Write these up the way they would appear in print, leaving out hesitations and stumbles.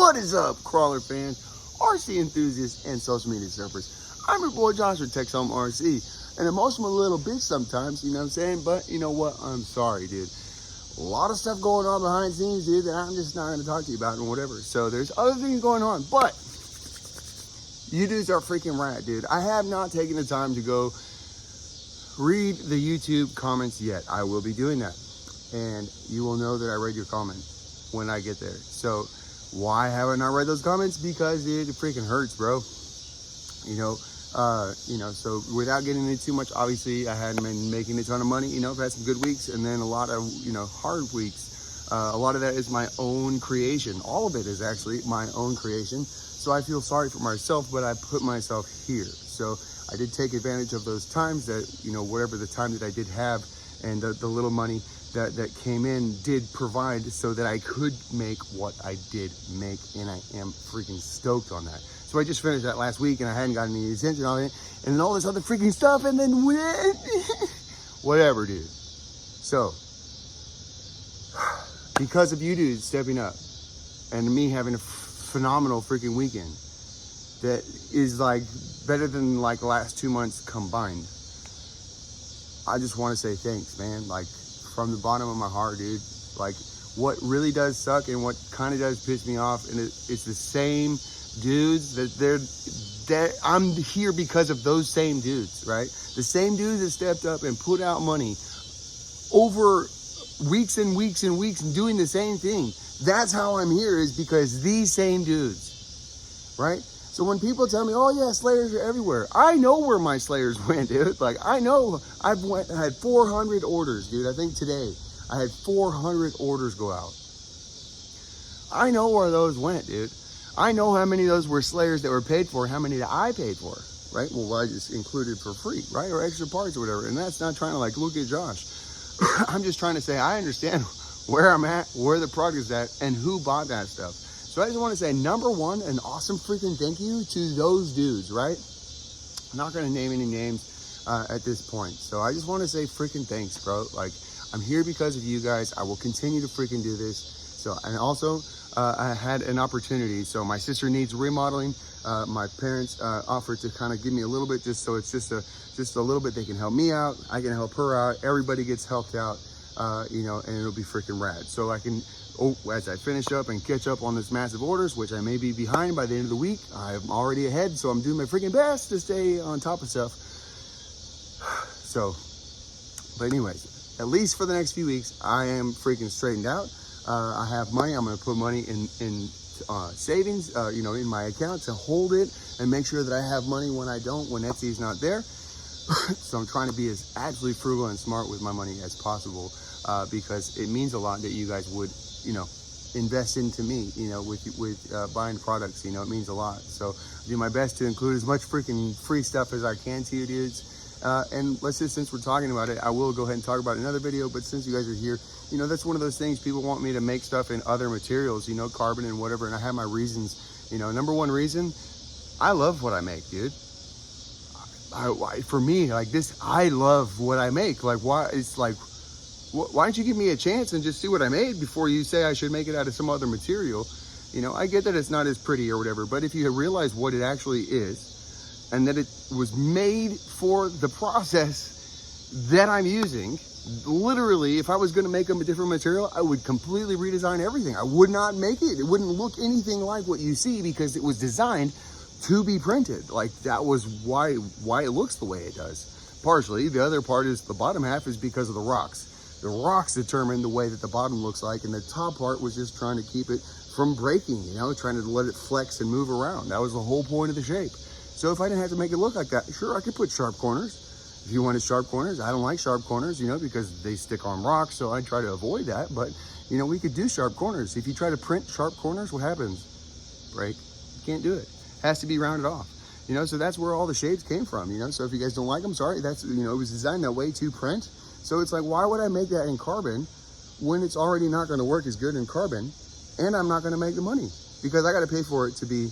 What is up, crawler fans, RC enthusiasts, and social media surfers? I'm your boy Josh with Tex Home RC. And I'm a little bitch sometimes, you know what I'm saying? But you know what? I'm sorry, dude. A lot of stuff going on behind the scenes, dude, that I'm just not going to talk to you about and whatever. So there's other things going on. But you dudes are freaking rad, dude. I have not taken the time to go read the YouTube comments yet. I will be doing that. And you will know that I read your comment when I get there. So why have I not read those comments? Because it freaking hurts, bro. So without getting into too much, obviously I hadn't been making a ton of money. I've had some good weeks and then a lot of, hard weeks. A lot of that is my own creation. All of it is actually my own creation. So I feel sorry for myself, but I put myself here. So I did take advantage of those times that, whatever the time that I did have, and the little money that came in did provide so that I could make what I did make, and I am freaking stoked on that. So I just finished that last week and I hadn't gotten any attention on it and all this other freaking stuff, and then whatever, dude. So because of you dudes stepping up and me having a phenomenal freaking weekend that is like better than like the last 2 months combined, I just want to say thanks, man. Like, from the bottom of my heart, dude. Like, what really does suck and what kind of does piss me off, and it's the same dudes that I'm here because of those same dudes, right? The same dudes that stepped up and put out money over weeks and weeks and weeks and doing the same thing. That's how I'm here, is because these same dudes, right? So when people tell me, oh yeah, Slayers are everywhere, I know where my Slayers went, dude. Like, I know I had 400 orders, dude. I think today I had 400 orders go out. I know where those went, dude. I know how many of those were Slayers that were paid for, how many that I paid for, right? Well, I just included for free, right? Or extra parts or whatever. And that's not trying to like, look at Josh. I'm just trying to say, I understand where I'm at, where the product is at, and who bought that stuff. So I just want to say, number one, an awesome freaking thank you to those dudes, right? I'm not going to name any names at this point. So I just want to say freaking thanks, bro. Like, I'm here because of you guys. I will continue to freaking do this. So, and also, I had an opportunity. So my sister needs remodeling. My parents offered to kind of give me a little bit, just so it's just a little bit. They can help me out. I can help her out. Everybody gets helped out, and it'll be freaking rad. So I can, as I finish up and catch up on this massive orders, which I may be behind by the end of the week, I'm already ahead. So I'm doing my freaking best to stay on top of stuff. So, but anyways, at least for the next few weeks, I am freaking straightened out. I have money. I'm going to put money in savings, in my account to hold it and make sure that I have money when I don't, when Etsy's not there. So I'm trying to be as absolutely frugal and smart with my money as possible, because it means a lot that you guys would, invest into me, with buying products. It means a lot. So I do my best to include as much freaking free stuff as I can to you dudes. And let's just, since we're talking about it, I will go ahead and talk about another video, but since you guys are here, that's one of those things. People want me to make stuff in other materials, carbon and whatever, and I have my reasons. Number one reason, I love what I make, dude. For me, like this, I love what I make. Like, why? It's like, why don't you give me a chance and just see what I made before you say I should make it out of some other material? I get that it's not as pretty or whatever, but if you realize what it actually is, and that it was made for the process that I'm using, literally, if I was going to make them a different material, I would completely redesign everything. I would not make it. It wouldn't look anything like what you see because it was designed to be printed. Like, that was why it looks the way it does. Partially. The other part is the bottom half is because of the rocks. The rocks determine the way that the bottom looks like, and the top part was just trying to keep it from breaking, trying to let it flex and move around. That was the whole point of the shape. So if I didn't have to make it look like that, sure, I could put sharp corners. If you wanted sharp corners, I don't like sharp corners, because they stick on rocks, so I try to avoid that. But, we could do sharp corners. If you try to print sharp corners, what happens? Break. You can't do it. Has to be rounded off. So that's where all the shapes came from, So if you guys don't like them, sorry, that's, it was designed that way to print. So it's like, why would I make that in carbon when it's already not going to work as good in carbon, and I'm not going to make the money? Because I got to pay for it to be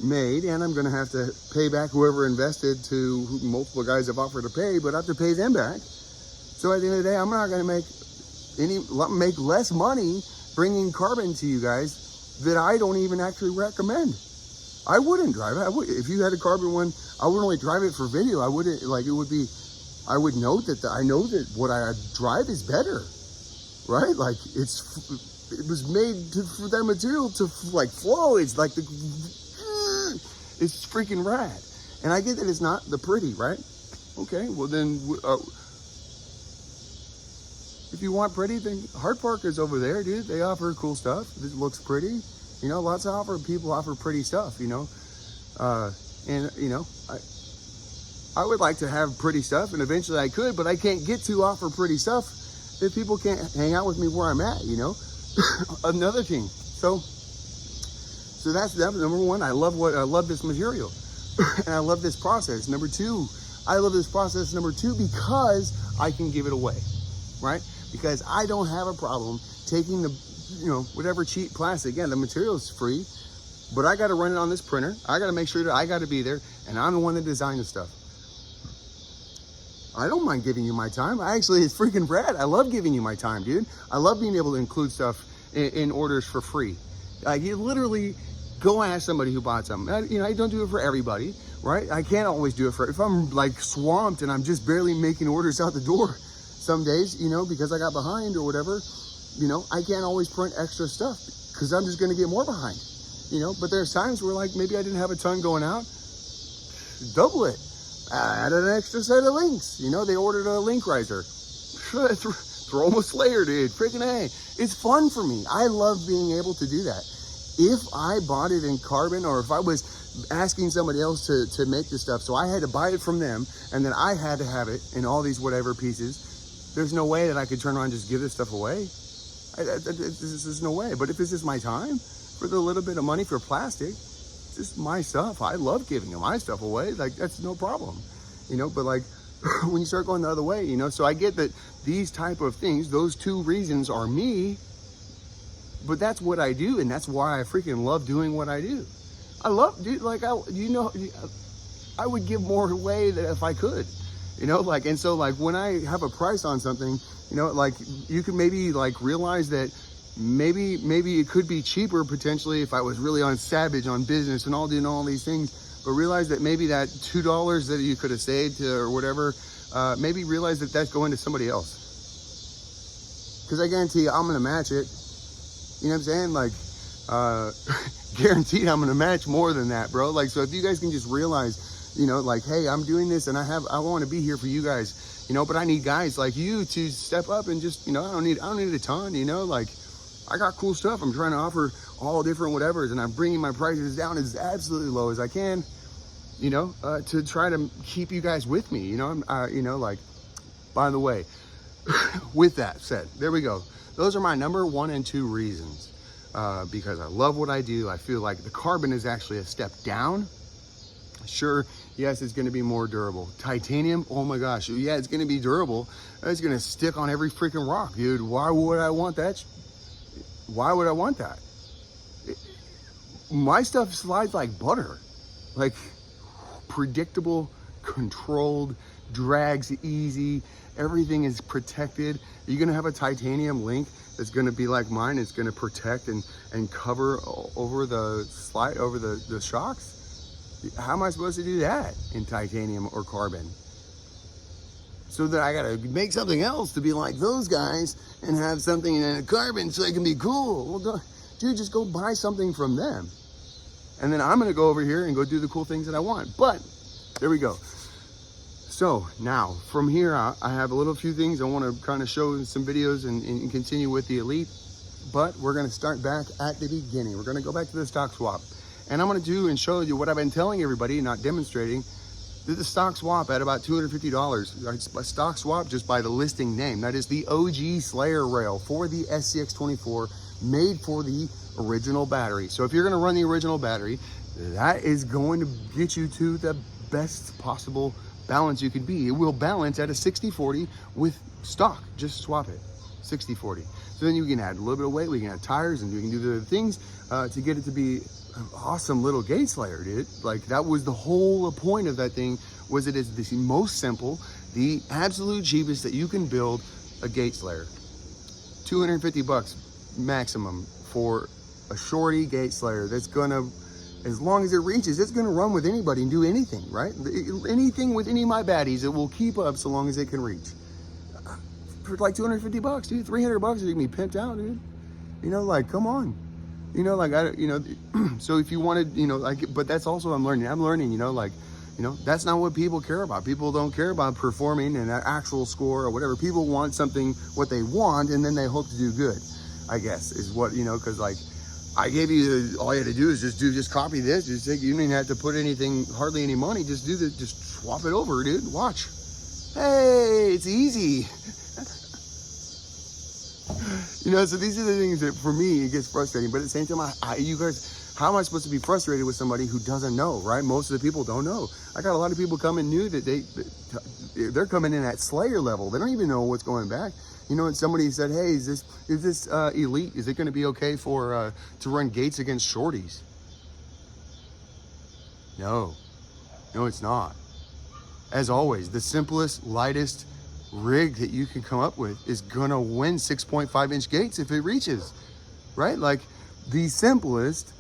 made, and I'm going to have to pay back whoever invested, to multiple guys have offered to pay, but I have to pay them back. So at the end of the day, I'm not going to make less money bringing carbon to you guys that I don't even actually recommend. I wouldn't drive it. If you had a carbon one, I would only drive it for video. I wouldn't, like, it would be, I would note that I know that what I drive is better, right? Like, it was made for that material to like flow. It's like it's freaking rad. And I get that it's not the pretty, right? Okay, well then, if you want pretty, then Hard Park is over there, dude. They offer cool stuff. It looks pretty. You know, lots of people offer pretty stuff, you know. And, you know, I would like to have pretty stuff, and eventually I could, but I can't get to offer pretty stuff if people can't hang out with me where I'm at, you know. Another thing. So that's number one. I love this material. And I love this process. Number two, I love this process, number two, because I can give it away, right? Because I don't have a problem taking the, you know, whatever cheap plastic. Again, the material is free, but I got to run it on this printer. I got to make sure that I got to be there, and I'm the one that designed the stuff. I don't mind giving you my time. It's freaking rad. I love giving you my time, dude. I love being able to include stuff in orders for free. Like, you literally go ask somebody who bought something. You know, I don't do it for everybody, right? I can't always do it if I'm like swamped and I'm just barely making orders out the door some days, you know, because I got behind or whatever, you know, I can't always print extra stuff because I'm just going to get more behind, you know. But there's times where, like, maybe I didn't have a ton going out, double it, add an extra set of links, you know. They ordered a link riser, throw them a Slayer, dude, freaking A. It's fun for me. I love being able to do that. If I bought it in carbon, or if I was asking somebody else to make the stuff, so I had to buy it from them, and then I had to have it in all these whatever pieces, there's no way that I could turn around and just give this stuff away. There's no way. But if it's just my time, for the little bit of money for plastic, just my stuff, I love giving my stuff away. Like, that's no problem, you know. But like, when you start going the other way, you know, so I get that these type of things, those two reasons are me, but that's what I do, and that's why I freaking love doing what I do. I love, dude, like, I would give more away than if I could, you know, like. And so, like, when I have a price on something, you know, like, you can maybe like realize that maybe it could be cheaper potentially if I was really on savage on business and all doing all these things, but realize that maybe that $2 that you could have saved or whatever, maybe realize that that's going to somebody else, because I guarantee you I'm going to match it. You know what I'm saying? Like, guaranteed I'm going to match more than that, bro. Like, so if you guys can just realize, you know, like, hey, I'm doing this and I want to be here for you guys, you know, but I need guys like you to step up and just, you know, I don't need a ton, you know, like, I got cool stuff. I'm trying to offer all different whatevers, and I'm bringing my prices down as absolutely low as I can, you know, to try to keep you guys with me, you know. You know, like, by the way, with that said, there we go. Those are my number 1 and 2 reasons, because I love what I do. I feel like the carbon is actually a step down. Sure, yes, it's going to be more durable. Titanium, oh my gosh, yeah, it's going to be durable. It's going to stick on every freaking rock, dude. Why would I want that? Why would I want that? My stuff slides like butter, like predictable, controlled, drags easy. Everything is protected. You're gonna have a titanium link that's gonna be like mine. It's gonna protect and cover over the slide, over the shocks. How am I supposed to do that in titanium or carbon? So that I gotta make something else to be like those guys and have something in a carbon so it can be cool. Well, dude, just go buy something from them. And then I'm gonna go over here and go do the cool things that I want. But there we go. So now from here out, I have a few things I wanna kind of show some videos and continue with the Elite. But we're gonna start back at the beginning. We're gonna go back to the stock swap. And I'm gonna do and show you what I've been telling everybody, not demonstrating. The stock swap at about $250. A stock swap just by the listing name. That is the OG Slayer rail for the SCX24, made for the original battery. So if you're gonna run the original battery, that is going to get you to the best possible balance you could be. It will balance at a 60-40 with stock. Just swap it, 60-40. So then you can add a little bit of weight, we can add tires, and you can do the things to get it to be an awesome little gate slayer, dude. Like, that was the whole point of that thing, was it is the most simple, the absolute cheapest that you can build a gate slayer. $250 maximum for a shorty gate slayer that's gonna, as long as it reaches, it's gonna run with anybody and do anything, right? Anything with any of my baddies, it will keep up so long as it can reach. For like $250, dude, $300, you can be pimped out, dude. You know, like, come on. You know, like, so if you wanted, you know, like, but that's also I'm learning, you know, like, you know, that's not what people care about. People don't care about performing and that actual score or whatever. People want something, what they want, and then they hope to do good, I guess, is what, you know, because like, I gave you, all you had to do is just copy this. Just take, you didn't have to put anything, hardly any money. Just do this, just swap it over, dude. Watch. Hey, it's easy. You know, so these are the things that for me, it gets frustrating. But at the same time, you guys, how am I supposed to be frustrated with somebody who doesn't know, right? Most of the people don't know. I got a lot of people coming new that they're coming in at Slayer level. They don't even know what's going back. You know, and somebody said, hey, is this elite? Is it going to be okay for to run gates against shorties? No, it's not. As always, the simplest, lightest rig that you can come up with is gonna win 6.5-inch gates if it reaches, right? Like the simplest,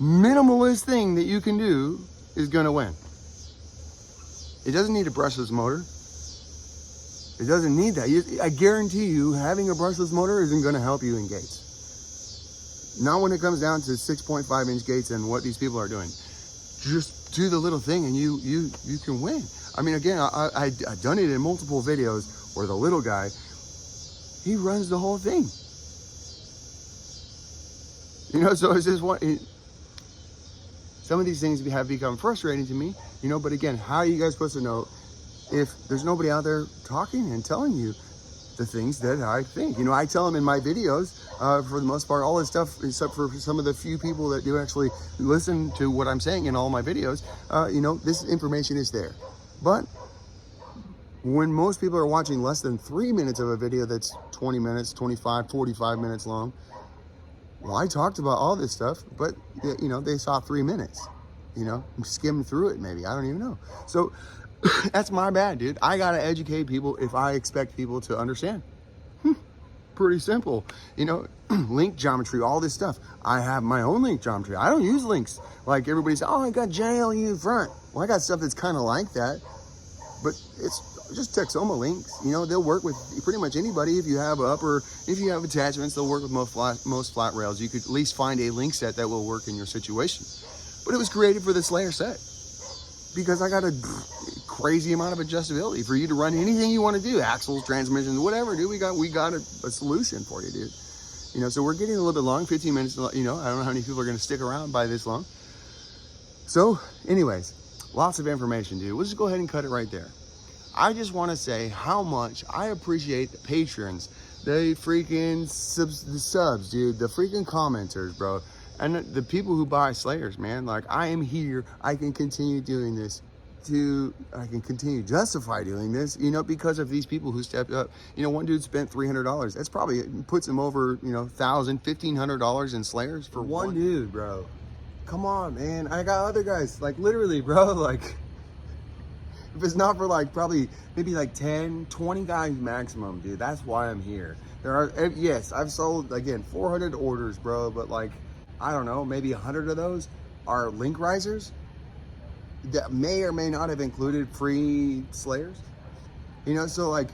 minimalist thing that you can do is gonna win. It doesn't need a brushless motor. It doesn't need that. I guarantee you, having a brushless motor isn't gonna help you in gates. Not when it comes down to 6.5-inch gates and what these people are doing. Just do the little thing and you can win. I mean, again, I've done it in multiple videos where the little guy, he runs the whole thing. You know, so it's just some of these things have become frustrating to me, you know, but again, how are you guys supposed to know if there's nobody out there talking and telling you the things that I think? You know, I tell them in my videos, for the most part, all this stuff, except for some of the few people that do actually listen to what I'm saying in all my videos, you know, this information is there. But when most people are watching less than 3 minutes of a video that's 20 minutes, 25, 45 minutes long, well, I talked about all this stuff, but, you know, they saw 3 minutes, you know, skimmed through it maybe, I don't even know. So that's my bad, dude. I got to educate people if I expect people to understand. Pretty simple, you know, link geometry, all this stuff. I have my own link geometry. I don't use links like everybody says, oh, I got JLU front. Well, I got stuff that's kind of like that, but it's just Texoma links. You know, they'll work with pretty much anybody. If you have if you have attachments, they'll work with most flat rails. You could at least find a link set that will work in your situation. But it was created for the Slayer set because I got a crazy amount of adjustability for you to run anything you want to do, axles, transmissions, whatever, dude. We got a solution for you, dude. You know, so we're getting a little bit long, 15 minutes, you know, I don't know how many people are going to stick around by this long. So anyways, lots of information, dude. We'll just go ahead and cut it right there. I just want to say how much I appreciate the patrons, the freaking subs, dude, the freaking commenters, bro, and the people who buy Slayers, man. Like, I am here. I can continue doing this. I can continue justify doing this, you know, because of these people who stepped up. You know, one dude spent $300. That's probably puts him over, you know, $1,000, $1,500 in Slayers for one dude, bro. Come on, man. I got other guys, like, literally, bro, like, if it's not for like probably maybe like 10, 20 guys maximum, dude, that's why I'm here. There are, yes, I've sold, again, 400 orders, bro, but like, I don't know, maybe 100 of those are link risers that may or may not have included free Slayers. You know, so like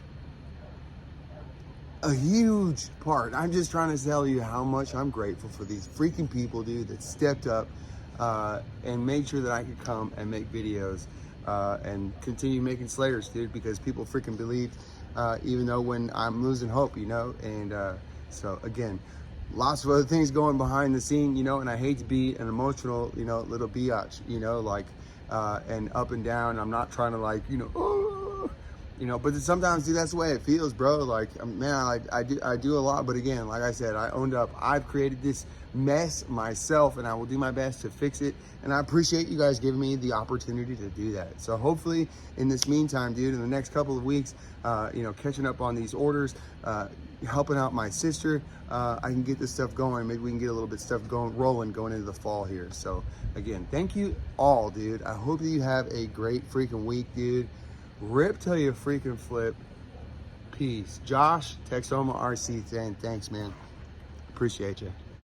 a huge part, I'm just trying to tell you how much I'm grateful for these freaking people, dude, that stepped up and made sure that I could come and make videos and continue making Slayers, dude, because people freaking believed, even though when I'm losing hope, you know. And so again, lots of other things going behind the scene, you know, and I hate to be an emotional, you know, little biatch, you know, like, and up and down. I'm not trying to, like, you know, oh, you know, but sometimes, dude, that's the way it feels, bro. Like, man, I do a lot, but again, like I said, I owned up. I've created this mess myself, and I will do my best to fix it. And I appreciate you guys giving me the opportunity to do that. So hopefully, in this meantime, dude, in the next couple of weeks, you know, catching up on these orders, helping out my sister, I can get this stuff going. Maybe we can get a little bit of stuff rolling going into the fall here. So again, thank you all, dude. I hope that you have a great freaking week, dude. Rip till you freaking flip. Peace. Josh, Texoma RC, thanks, man. Appreciate you.